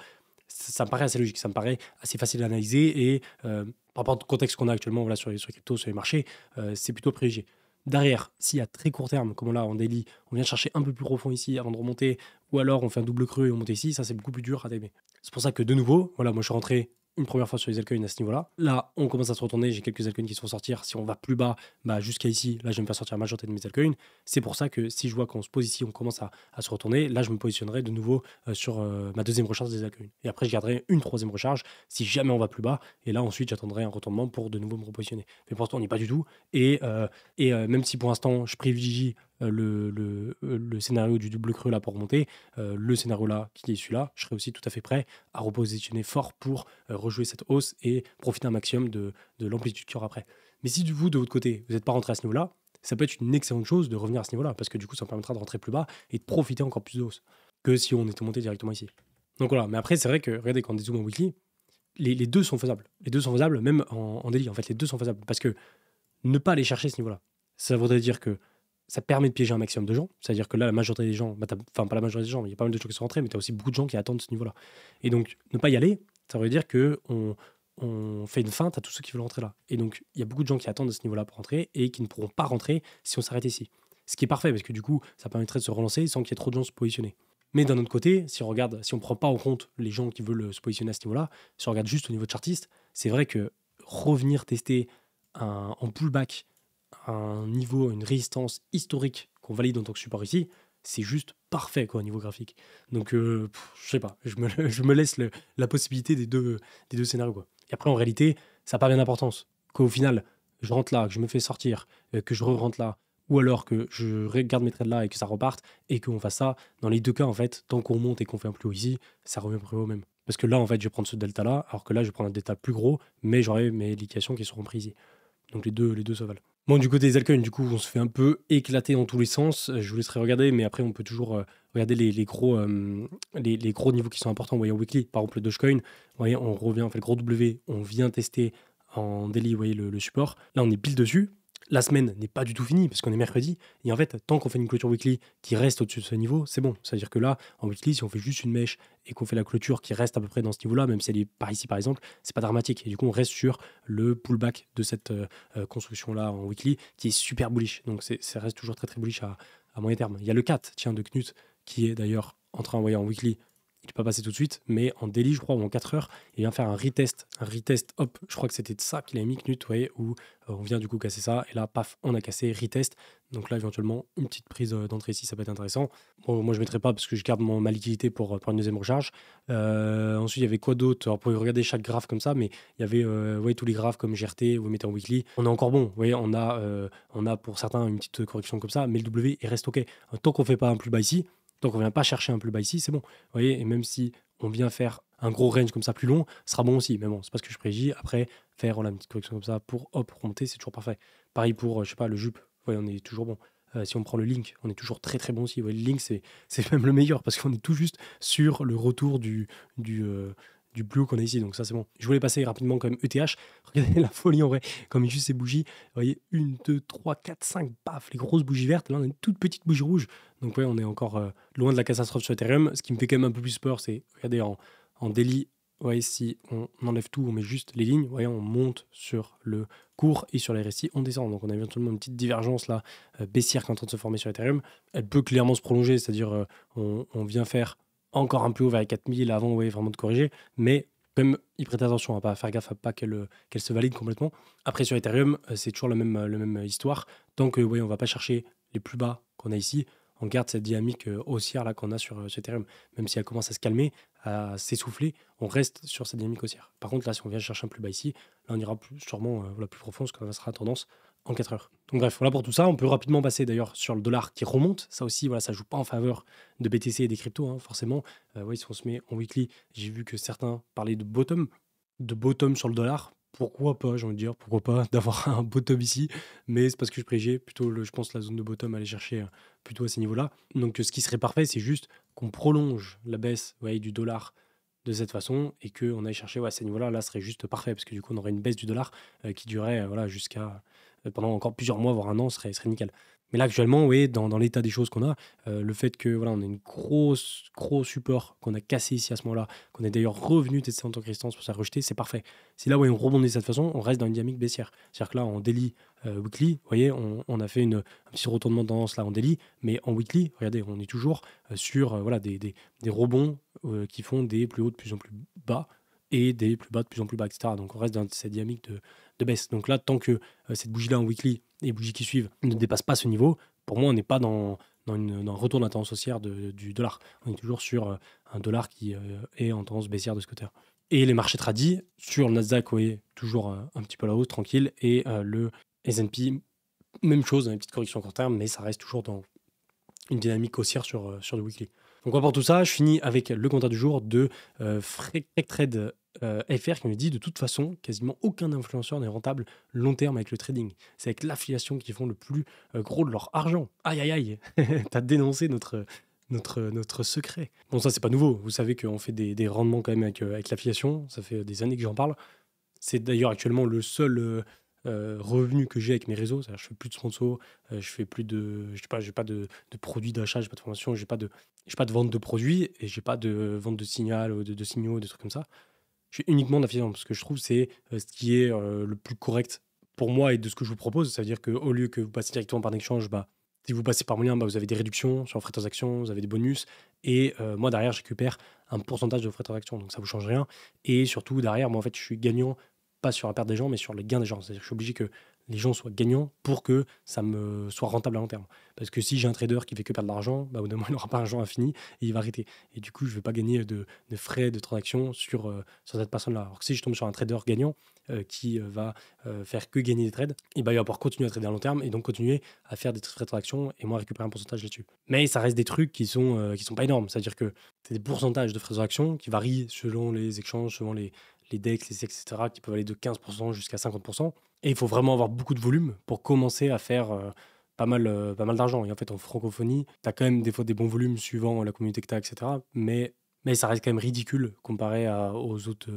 ça me paraît assez logique, ça me paraît assez facile à analyser et par rapport au contexte qu'on a actuellement sur les cryptos, sur les marchés, c'est plutôt privilégié. Derrière, si à très court terme, comme là en daily, on vient chercher un peu plus profond ici avant de remonter, ou alors on fait un double creux et on monte ici, ça c'est beaucoup plus dur à timer. C'est pour ça que de nouveau, moi je suis rentré une première fois sur les altcoins à ce niveau-là. Là, on commence à se retourner, j'ai quelques altcoins qui se font sortir. Si on va plus bas, jusqu'à ici, là je vais me faire sortir la majorité de mes altcoins. C'est pour ça que si je vois qu'on se pose ici, on commence à se retourner, là je me positionnerai de nouveau sur ma deuxième recharge des altcoins. Et après je garderai une troisième recharge si jamais on va plus bas. Et là ensuite j'attendrai un retournement pour de nouveau me repositionner. Mais pour l'instant on n'y est pas du tout. Et même si pour l'instant je privilégie le scénario du double creux là pour remonter, le scénario là qui est celui-là, je serai aussi tout à fait prêt à repositionner fort pour rejouer cette hausse et profiter un maximum de l'amplitude qu'il y aura après. Mais si vous de votre côté vous n'êtes pas rentré à ce niveau-là, ça peut être une excellente chose de revenir à ce niveau-là parce que du coup ça me permettra de rentrer plus bas et de profiter encore plus de hausse que si on était monté directement ici. Donc voilà, mais après c'est vrai que regardez quand on dézoome en weekly, les deux sont faisables. Les deux sont faisables même en daily. En fait les deux sont faisables parce que ne pas aller chercher ce niveau-là, ça voudrait dire que ça permet de piéger un maximum de gens. C'est-à-dire que là, la majorité des gens, enfin pas la majorité des gens, mais il y a pas mal de gens qui sont rentrés, mais tu as aussi beaucoup de gens qui attendent ce niveau-là. Et donc, ne pas y aller, ça veut dire qu'on fait une feinte à tous ceux qui veulent rentrer là. Et donc, il y a beaucoup de gens qui attendent à ce niveau-là pour rentrer et qui ne pourront pas rentrer si on s'arrête ici. Ce qui est parfait, parce que du coup, ça permettrait de se relancer sans qu'il y ait trop de gens se positionner. Mais d'un autre côté, si on ne prend pas en compte les gens qui veulent se positionner à ce niveau-là, si on regarde juste au niveau de chartiste, c'est vrai que revenir tester en pullback un niveau, une résistance historique qu'on valide en tant que support ici, c'est juste parfait quoi, au niveau graphique. Donc, je sais pas, je me laisse la possibilité des deux scénarios. Quoi. Et après, en réalité, ça n'a pas bien d'importance. Qu'au final, je rentre là, que je me fais sortir, que je re-rentre là, ou alors que je regarde mes trades là et que ça reparte, et qu'on fasse ça. Dans les deux cas, en fait, tant qu'on monte et qu'on fait un plus haut ici, ça revient plus haut même. Parce que là, en fait, je vais prendre ce delta-là, alors que là, je vais prendre un delta plus gros, mais j'aurai mes liquidations qui seront prises ici. Donc les deux se valent. Bon, du côté des altcoins, du coup, on se fait un peu éclater dans tous les sens. Je vous laisserai regarder, mais après, on peut toujours regarder les gros niveaux qui sont importants. Vous voyez, en weekly, par exemple, le Dogecoin, vous voyez, on revient, on fait le gros W, on vient tester en daily, vous voyez, le support. Là, on est pile dessus. La semaine n'est pas du tout finie parce qu'on est mercredi. Et en fait, tant qu'on fait une clôture weekly qui reste au-dessus de ce niveau, c'est bon. C'est-à-dire que là, en weekly, si on fait juste une mèche et qu'on fait la clôture qui reste à peu près dans ce niveau-là, même si elle est par ici par exemple, c'est pas dramatique. Et du coup, on reste sur le pullback de cette construction-là en weekly qui est super bullish. Donc ça reste toujours très très bullish à moyen terme. Il y a le 4, tiens, de Knut, qui est d'ailleurs en train, voyez, en weekly. Il n'est pas passé tout de suite, mais en daily, je crois, ou en 4 heures, il vient faire un retest. Un retest, hop, je crois que c'était de ça qu'il a mis Knut, vous voyez, où on vient du coup casser ça, et là, paf, on a cassé, retest. Donc là, éventuellement, une petite prise d'entrée ici, ça peut être intéressant. Bon, moi, je ne mettrai pas parce que je garde ma liquidité pour une deuxième recharge. Ensuite, il y avait quoi d'autre? Alors, vous pouvez regarder chaque graphe comme ça, mais il y avait vous voyez, tous les graphes comme GRT, vous mettez en weekly. On est encore bon, vous voyez, on a pour certains une petite correction comme ça, mais le W, il reste OK. Tant qu'on ne fait pas un plus bas ici, tant qu'on ne vient pas chercher un plus bas ici, c'est bon. Vous voyez, et même si on vient faire un gros range comme ça plus long, ce sera bon aussi. Mais bon, c'est pas ce que je prédis. Après, faire une petite correction comme ça pour hop, remonter, c'est toujours parfait. Pareil pour, je sais pas, le jupe. Vous voyez, on est toujours bon. Si on prend le link, on est toujours très très bon aussi. Vous voyez, le link, c'est même le meilleur parce qu'on est tout juste sur le retour du blue qu'on a ici. Donc ça, c'est bon. Je voulais passer rapidement quand même ETH. Regardez la folie en vrai. Comme il juste ces bougies. Vous voyez, 1, 2, 3, 4, 5, paf, les grosses bougies vertes. Là, on a une toute petite bougie rouge. Donc ouais, on est encore loin de la catastrophe sur Ethereum. Ce qui me fait quand même un peu plus peur, c'est, regardez, en daily, ouais, si on enlève tout, on met juste les lignes, ouais, on monte sur le cours et sur les RSI, on descend. Donc on a éventuellement une petite divergence là, baissière qui est en train de se former sur Ethereum. Elle peut clairement se prolonger, c'est-à-dire on vient faire encore un peu haut vers les 4000 avant, ouais, vraiment de corriger, mais comme il prête attention à pas faire gaffe à pas qu'elle se valide complètement. Après sur Ethereum, c'est toujours la même histoire. Tant que ouais, on va pas chercher les plus bas qu'on a ici, on garde cette dynamique haussière là qu'on a sur Ethereum. Même si elle commence à se calmer, à s'essouffler, on reste sur cette dynamique haussière. Par contre, là, si on vient chercher un plus bas ici, là, on ira sûrement plus profond, parce que ça sera tendance en 4 heures. Donc bref, voilà pour tout ça. On peut rapidement passer d'ailleurs sur le dollar qui remonte. Ça aussi, voilà, ça joue pas en faveur de BTC et des cryptos, hein, forcément. Oui, si on se met en weekly, j'ai vu que certains parlaient de bottom sur le dollar. Pourquoi pas, j'ai envie de dire, pourquoi pas d'avoir un bottom ici, mais c'est parce que je prégiais plutôt, je pense, la zone de bottom, aller chercher plutôt à ces niveaux-là. Donc ce qui serait parfait, c'est juste qu'on prolonge la baisse du dollar de cette façon et qu'on aille chercher ces niveaux-là. Là, ce serait juste parfait parce que du coup, on aurait une baisse du dollar qui durerait jusqu'à pendant encore plusieurs mois, voire un an, serait nickel. Mais là, actuellement, oui, dans l'état des choses qu'on a, le fait que voilà, on a une gros support qu'on a cassé ici à ce moment-là, qu'on est d'ailleurs revenu tester en tant que résistance pour ça rejeter, c'est parfait. Si là, on rebondit de cette façon, on reste dans une dynamique baissière. C'est-à-dire que là, en daily weekly, vous voyez, on a fait un petit retournement de tendance là en daily, mais en weekly, regardez, on est toujours sur des rebonds qui font des plus hauts de plus en plus bas et des plus bas de plus en plus bas, etc. Donc on reste dans cette dynamique de baisse. Donc là, tant que cette bougie-là en weekly et les bougies qui suivent ne dépassent pas ce niveau, pour moi, on n'est pas dans un retour de la tendance haussière du dollar. On est toujours sur un dollar qui est en tendance baissière de ce côté-là. Et les marchés tradis, sur le Nasdaq, vous voyez, toujours un petit peu à la hausse, tranquille, et le S&P, même chose, une petite correction à court terme, mais ça reste toujours dans une dynamique haussière sur le weekly. Donc pour tout ça, je finis avec le commentaire du jour de FreakTrade FR qui me dit de toute façon, quasiment aucun influenceur n'est rentable long terme avec le trading. C'est avec l'affiliation qu'ils font le plus gros de leur argent. Aïe aïe aïe, t'as dénoncé notre secret. Bon, ça c'est pas nouveau. Vous savez qu'on fait des rendements quand même avec l'affiliation. Ça fait des années que j'en parle. C'est d'ailleurs actuellement le seul revenu que j'ai avec mes réseaux. C'est-à-dire, je fais plus de sponsors, je fais plus de, je sais pas, j'ai pas de produits d'achat, j'ai pas de formation, j'ai pas de vente de produits et j'ai pas de vente de signal ou de signaux, des trucs comme ça. Je fais uniquement de l'affiliation parce que je trouve que c'est ce qui est le plus correct pour moi et de ce que je vous propose. Ça veut dire qu'au lieu que vous passiez directement par un exchange, si vous passez par mon lien, vous avez des réductions sur vos frais de transaction, vous avez des bonus. Et moi, derrière, je récupère un pourcentage de vos frais de transaction. Donc, ça ne vous change rien. Et surtout, derrière, moi, en fait, je suis gagnant, pas sur la perte des gens, mais sur le gain des gens. C'est-à-dire que je suis obligé que les gens soient gagnants pour que ça me soit rentable à long terme. Parce que si j'ai un trader qui fait que perdre de l'argent, bah, au bout d'un moment, il n'aura pas un argent infini et il va arrêter. Et du coup, je ne vais pas gagner de frais de transaction sur cette personne-là. Alors que si je tombe sur un trader gagnant qui va faire que gagner des trades, et bah, il va pouvoir continuer à trader à long terme et donc continuer à faire des frais de transaction et moi récupérer un pourcentage là-dessus. Mais ça reste des trucs qui sont pas énormes. C'est-à-dire que c'est des pourcentages de frais de transaction qui varient selon les échanges, selon les DEX, les SEC, etc., qui peuvent aller de 15% jusqu'à 50%. Et il faut vraiment avoir beaucoup de volume pour commencer à faire pas mal d'argent. Et en fait, en francophonie, tu as quand même des fois des bons volumes suivant la communauté que tu as, etc. Mais ça reste quand même ridicule comparé aux autres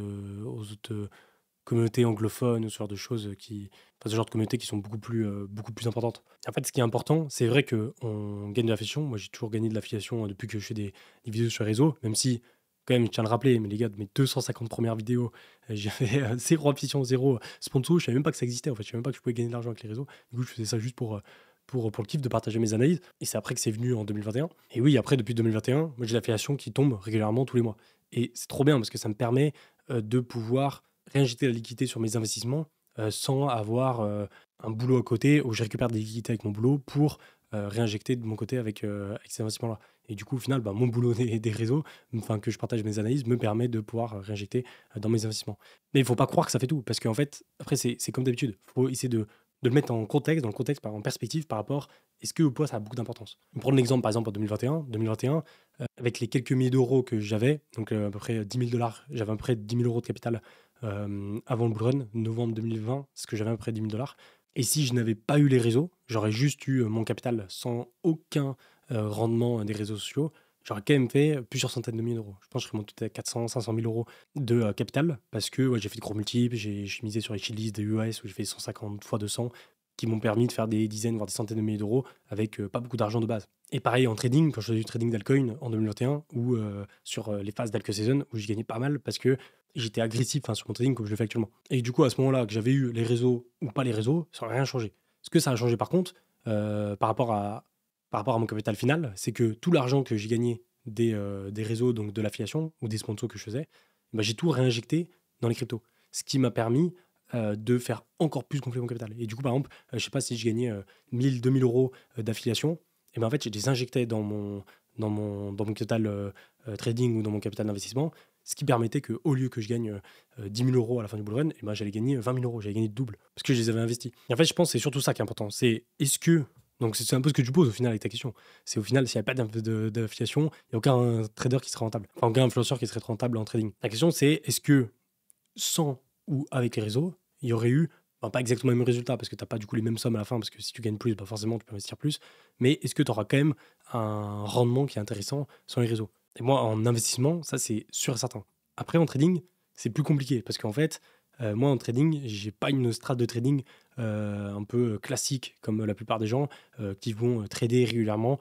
communautés anglophones ou ce genre de choses ce genre de communautés qui sont beaucoup plus importantes. En fait, ce qui est important, c'est vrai qu'on gagne de l'affiliation. Moi, j'ai toujours gagné de l'affiliation depuis que je fais des vidéos sur les réseaux, même si, quand même, je tiens à le rappeler, mais les gars, de mes 250 premières vidéos, j'ai fait zéro affiliation, zéro sponsor. Je savais même pas que ça existait, en fait. Je savais même pas que je pouvais gagner de l'argent avec les réseaux. Du coup, je faisais ça juste pour le kiff de partager mes analyses. Et c'est après que c'est venu en 2021. Et oui, après, depuis 2021, moi, j'ai l'affiliation qui tombe régulièrement tous les mois. Et c'est trop bien parce que ça me permet de pouvoir réinjecter la liquidité sur mes investissements sans avoir un boulot à côté où je récupère des liquidités avec mon boulot pour réinjecter de mon côté avec ces investissements-là. Et du coup, au final, mon boulot des réseaux, enfin que je partage mes analyses, me permet de pouvoir réinjecter dans mes investissements. Mais il ne faut pas croire que ça fait tout, parce qu'en fait, après, c'est comme d'habitude. Il faut essayer de le mettre en contexte, en perspective par rapport, est-ce que ou pas ça a beaucoup d'importance. Prendre l'exemple, par exemple, en 2021, avec les quelques milliers d'euros que j'avais, donc à peu près 10 000 $, j'avais à peu près 10 000 euros de capital avant le bull run, novembre 2020, ce que j'avais à peu près 10 000 $. Et si je n'avais pas eu les réseaux, j'aurais juste eu mon capital sans aucun rendement des réseaux sociaux, j'aurais quand même fait plusieurs centaines de milliers d'euros. Je pense que je serais monté à 400, 500 000 euros de capital parce que j'ai fait des gros multiples, j'ai misé sur les chilis des US où j'ai fait 150 fois 200 qui m'ont permis de faire des dizaines, voire des centaines de milliers d'euros avec pas beaucoup d'argent de base. Et pareil en trading, quand je faisais du trading d'altcoin en 2021 ou sur les phases d'altcoin season où je gagnais pas mal parce que j'étais agressif sur mon trading comme je le fais actuellement. Et du coup, à ce moment-là, que j'avais eu les réseaux ou pas les réseaux, ça n'aurait rien changé. Ce que ça a changé par contre, par rapport à mon capital final, c'est que tout l'argent que j'ai gagné des réseaux, donc de l'affiliation ou des sponsors que je faisais, j'ai tout réinjecté dans les cryptos. Ce qui m'a permis de faire encore plus gonfler mon capital. Et du coup, par exemple, je sais pas si je gagnais 1000, 2000 euros d'affiliation, et en fait, j'ai les injecté dans mon capital trading ou dans mon capital d'investissement, ce qui permettait qu'au lieu que je gagne 10 000 euros à la fin du bull run, j'allais gagner 20 000 euros, j'allais gagner le double, parce que je les avais investis. Et en fait, je pense que c'est surtout ça qui est important. C'est est-ce que donc c'est un peu ce que tu poses au final avec ta question. C'est au final, s'il n'y a pas d'affiliation, il n'y a aucun trader qui serait rentable. Enfin, aucun influenceur qui serait rentable en trading. La question, c'est est-ce que sans ou avec les réseaux, il y aurait eu, pas exactement le même résultat, parce que tu n'as pas du coup les mêmes sommes à la fin, parce que si tu gagnes plus, forcément, tu peux investir plus. Mais est-ce que tu auras quand même un rendement qui est intéressant sur les réseaux? Et moi, en investissement, ça, c'est sûr et certain. Après, en trading, c'est plus compliqué, parce qu'en fait, moi, en trading, j'ai pas une strate de trading un peu classique, comme la plupart des gens qui vont trader régulièrement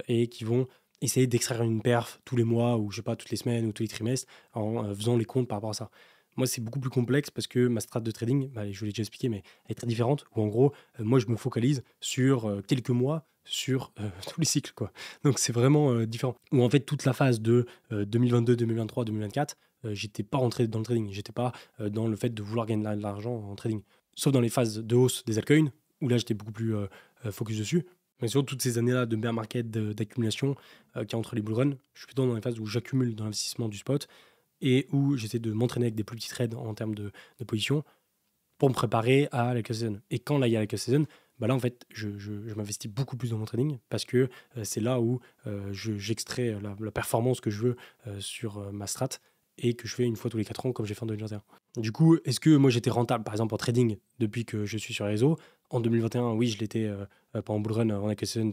et qui vont essayer d'extraire une perf tous les mois, ou je sais pas, toutes les semaines ou tous les trimestres, en faisant les comptes par rapport à ça. Moi, c'est beaucoup plus complexe parce que ma strate de trading, je vous l'ai déjà expliqué, mais elle est très différente. Où en gros, moi, je me focalise sur quelques mois, sur tous les cycles, quoi. Donc, c'est vraiment différent. Où en fait, toute la phase de 2022, 2023, 2024, j'étais pas rentré dans le trading. J'étais pas dans le fait de vouloir gagner de l'argent en trading. Sauf dans les phases de hausse des altcoins, où là, j'étais beaucoup plus focus dessus. Mais sur toutes ces années-là de bear market, d'accumulation qu'il y a entre les bull runs, je suis plutôt dans les phases où j'accumule dans l'investissement du spot et où j'essaie de m'entraîner avec des plus petits trades en termes de position pour me préparer à la close season. Et quand là, il y a la close season, là, en fait, je m'investis beaucoup plus dans mon trading parce que c'est là où j'extrais la performance que je veux sur ma strat et que je fais une fois tous les 4 ans comme j'ai fait en 2021. Du coup, est-ce que moi j'étais rentable par exemple en trading depuis que je suis sur les réseaux? En 2021, oui, je l'étais pendant bull run avant la close season,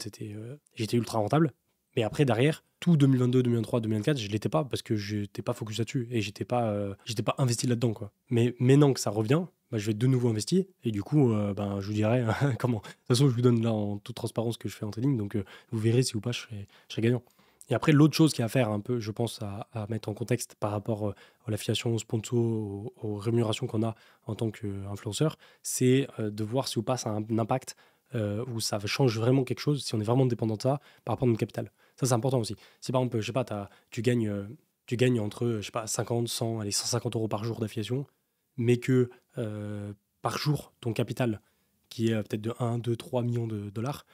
j'étais ultra rentable. Mais après, derrière, tout 2022, 2023, 2024, je ne l'étais pas parce que je n'étais pas focus là-dessus et j'étais pas investi là-dedans, quoi. Mais maintenant que ça revient, je vais de nouveau investir et du coup, je vous dirai comment. De toute façon, je vous donne là en toute transparence ce que je fais en trading, donc vous verrez si ou pas je serai gagnant. Et après, l'autre chose qu'il y a à faire un peu, je pense, à mettre en contexte par rapport à l'affiliation, aux sponsors, aux rémunérations qu'on a en tant qu'influenceur, c'est de voir si ou pas ça a un impact où ça change vraiment quelque chose, si on est vraiment dépendant de ça par rapport à notre capital. Ça, c'est important aussi. Si par exemple, je sais pas, tu gagnes entre, je sais pas, 50, 100, allez, 150 euros par jour d'affiliation, mais que par jour, ton capital qui est peut-être de 1, 2, 3 millions de dollars,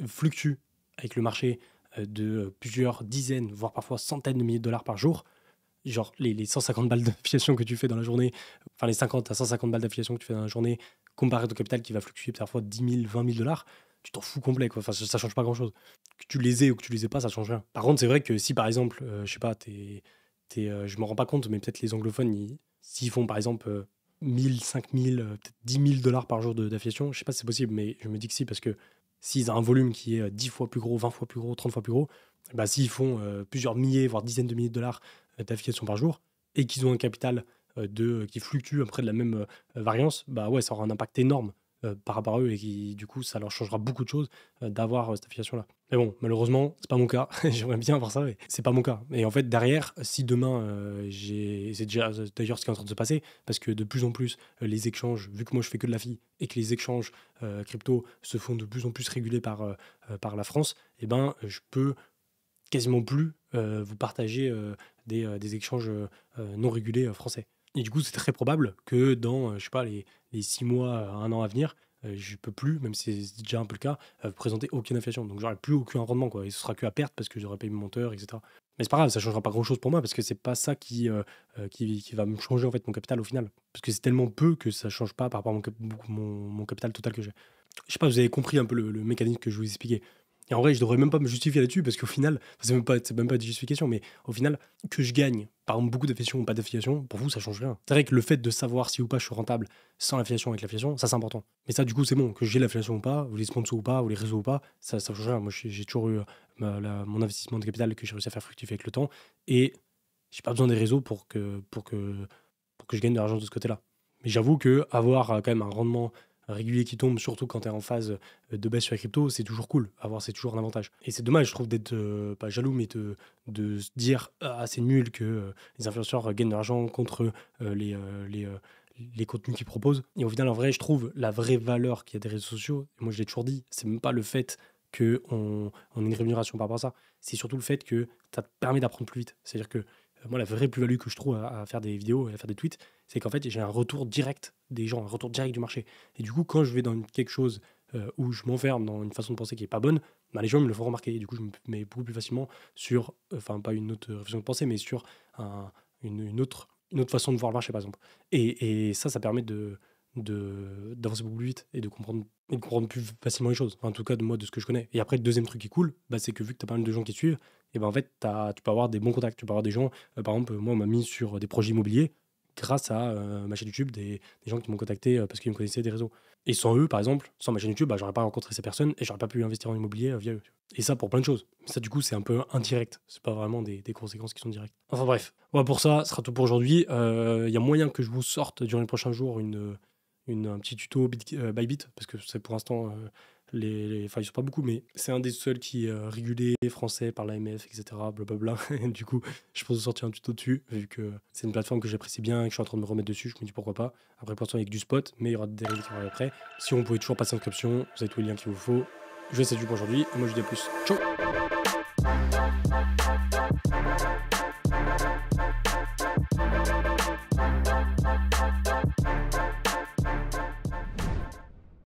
fluctue avec le marché de plusieurs dizaines, voire parfois centaines de milliers de dollars par jour, genre les 150 balles d'affiliation que tu fais dans la journée, enfin les 50 à 150 balles d'affiliation que tu fais dans la journée, comparé à ton capital qui va fluctuer parfois 10 000, 20 000 dollars, tu t'en fous complet, quoi. Enfin, ça change pas grand-chose. Que tu les aies ou que tu les aies pas, ça change rien. Par contre, c'est vrai que si, par exemple, je sais pas, je me rends pas compte, mais peut-être les anglophones, s'ils font, par exemple, 1000, 5000, peut-être 10 000 dollars par jour d'affiliation, je sais pas si c'est possible, mais je me dis que si, parce que s'ils ont un volume qui est 10 fois plus gros, 20 fois plus gros, 30 fois plus gros, bah, s'ils font plusieurs milliers, voire dizaines de milliers de dollars d'affiliation par jour, et qu'ils ont un capital qui fluctue après de la même variance, bah ouais, ça aura un impact énorme par rapport à eux, et qui, du coup, ça leur changera beaucoup de choses d'avoir cette affiliation-là. Mais bon, malheureusement, c'est pas mon cas. J'aimerais bien avoir ça, mais c'est pas mon cas. Et en fait, derrière, si demain, c'est déjà d'ailleurs ce qui est en train de se passer, parce que de plus en plus, les échanges, vu que moi je fais que de la FI, et que les échanges crypto se font de plus en plus régulés par la France, eh ben, je peux quasiment plus vous partager des échanges non régulés français. Et du coup, c'est très probable que dans, je sais pas, les 6 mois, 1 an à venir, je peux plus, même si c'est déjà un peu le cas, présenter aucune affiliation. Donc, j'aurai plus aucun rendement, quoi. Et ce sera que à perte parce que j'aurai payé mon monteur, etc. Mais c'est pas grave, ça changera pas grand-chose pour moi parce que c'est pas ça qui va me changer en fait mon capital au final. Parce que c'est tellement peu que ça change pas par rapport à mon capital total que j'ai. Je sais pas, vous avez compris un peu le mécanisme que je vous expliquais. Et en vrai, je devrais même pas me justifier là-dessus parce qu'au final, enfin, c'est même pas de justification, mais au final, que je gagne, par exemple, beaucoup d'affiliation ou pas d'affiliation, pour vous, ça change rien. C'est vrai que le fait de savoir si ou pas je suis rentable sans l'affiliation avec l'affiliation, ça c'est important. Mais ça, du coup, c'est bon, que j'ai l'affiliation ou pas, ou les sponsors ou pas, ou les réseaux ou pas, ça change rien. Moi, j'ai toujours eu mon investissement de capital que j'ai réussi à faire fructifier avec le temps, et j'ai pas besoin des réseaux pour que je gagne de l'argent de ce côté-là. Mais j'avoue que avoir quand même un rendement régulier qui tombe, surtout quand tu es en phase de baisse sur la crypto, c'est toujours cool. Avoir, c'est toujours un avantage. Et c'est dommage, je trouve, d'être pas jaloux, mais de se dire ah, c'est nul que les influenceurs gagnent de l'argent contre les contenus qu'ils proposent. Et au final, en vrai, je trouve la vraie valeur qu'il y a des réseaux sociaux, et moi je l'ai toujours dit, c'est même pas le fait qu'on ait une rémunération par rapport à ça, c'est surtout le fait que ça te permet d'apprendre plus vite. C'est-à-dire que moi, la vraie plus-value que je trouve à faire des vidéos et à faire des tweets, c'est qu'en fait, j'ai un retour direct des gens, un retour direct du marché. Et du coup, quand je vais dans quelque chose où je m'enferme dans une façon de penser qui n'est pas bonne, bah, les gens me le font remarquer. Et du coup, je me mets beaucoup plus facilement sur, enfin, pas une autre façon de penser, mais sur une autre façon de voir le marché, par exemple. Et ça permet d'avancer beaucoup plus vite et de comprendre plus facilement les choses. Enfin, en tout cas, de ce que je connais. Et après, le deuxième truc qui est cool, bah, c'est que vu que tu as pas mal de gens qui te suivent, et ben en fait, tu peux avoir des bons contacts. Tu peux avoir des gens, par exemple, moi, on m'a mis sur des projets immobiliers grâce à ma chaîne YouTube, des gens qui m'ont contacté parce qu'ils me connaissaient des réseaux. Et sans eux, par exemple, sans ma chaîne YouTube, bah, j'aurais pas rencontré ces personnes et j'aurais pas pu investir en immobilier via eux. Et ça pour plein de choses. Mais ça, du coup, c'est un peu indirect. C'est pas vraiment des conséquences qui sont directes. Enfin bref, ouais, pour ça, ce sera tout pour aujourd'hui. Il y a moyen que je vous sorte durant les prochains jours un petit tuto Bybit, parce que c'est pour l'instant, enfin, ils sont pas beaucoup, mais c'est un des seuls qui est régulé français par l'AMF, etc. Blablabla. Et du coup, je pense sortir un tuto dessus, vu que c'est une plateforme que j'apprécie bien et que je suis en train de me remettre dessus. Je me dis pourquoi pas. Après, pour l'instant, il y a que du spot, mais il y aura des dérivés qui vont arriver après. Si on pouvait toujours passer en description, vous avez tous les liens qu'il vous faut. Je vous laisse là-dessus pour aujourd'hui, et moi je vous dis à plus. Ciao!